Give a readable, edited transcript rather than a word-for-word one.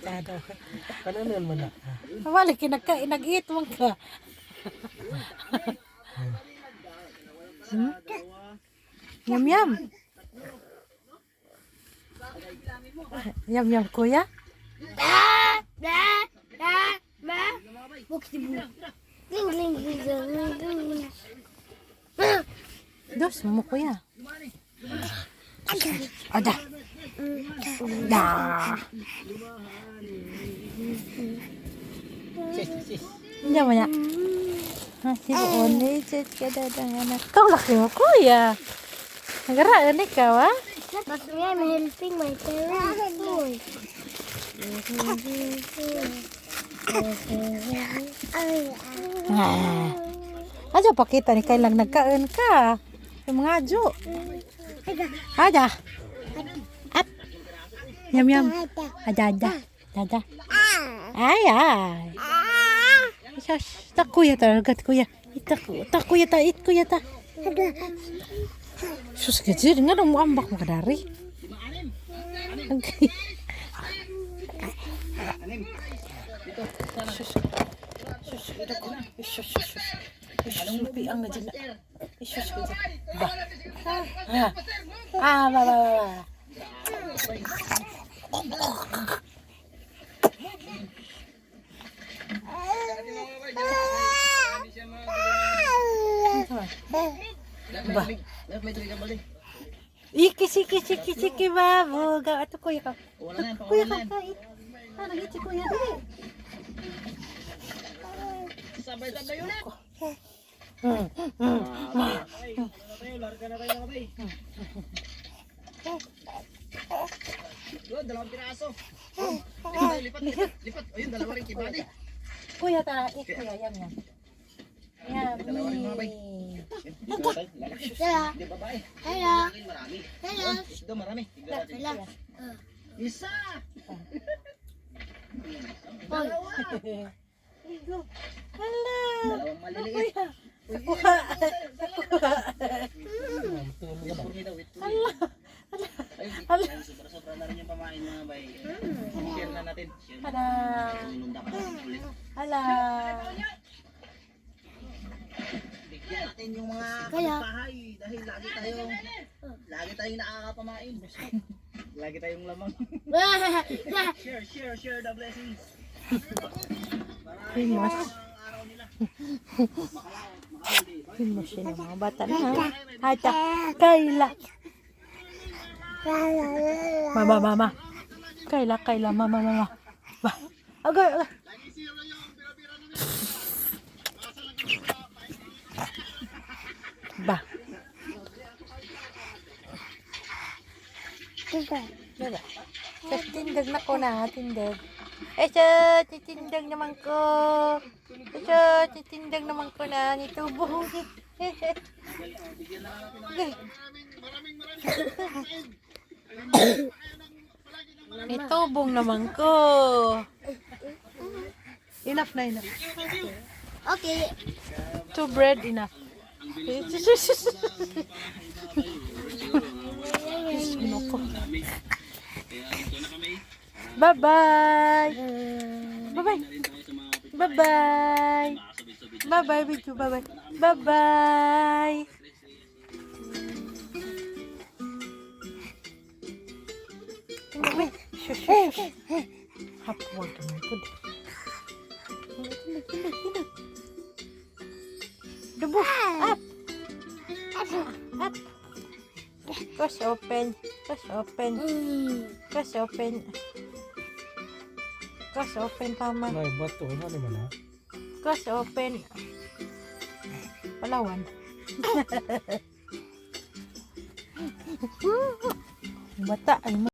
Kananan mo na. Wala nag-eat mo ka. Yum yum. Yum yum kuya. Dos mo kuya. Ada. Dah. Sis. Hindi mo na. Sinuon ni Chet kada ang anak. Kau laki mo kuya. Nagaraan ikaw ha? But I'm helping my parents. Aja pakita ni kailang nagkaan ka. Yung mga ajo. Aja. At. Yum yum. Aja. Ay. Tak kuya talaga kuya. Tak kuya ta. Sus kecil nga dong mo ambak mo kadari. Okay. Piang na dyan. Ba. Ba. Iki babo. Gawa to kuya ka. Kuya ka kait. Nagiti kuya dali. Sabay-sabay yun eh. Larga na tayo mga bay. Dalawang piraso. Lipat. Ayun, dalawa rin kibali. Kuya ta, kuya yan. Dalawa rin mga bay. Hello. Hindi babae. Hello. Marami. Hello. Ito marami. Tignan natin. Hello. Isa. Hala. Dalawang maliliit. Kuha. Ayun, sobra-sobra na rin yung pamain mga bay. Share na natin. Hala. Inunda pa natin ulit. Hala. Bigyan natin yung mga kapitbahay dahil lagi tayong nakakapamain. Lagi tayong lamang. Share the blessings. Famous. Araw nila. Famous yun ang mga bata na ha. Ata. Kayla. Mama. Kayla. Mama. Ba. Agay. Ba. Diba? Tindag na ko na, tindag. Titindag naman ko. Titindag naman ko na. Nitubong. Nitubong naman ko. Enough na. Okay. 2 bread, enough. Bye-bye. Bye-bye, Bichu. Bye-bye. Shush. Hapwag naman ko. Dubo. Up. Close open. Close open, Mama. May bato. Ano naman ha? Close open. Palawan. Bata.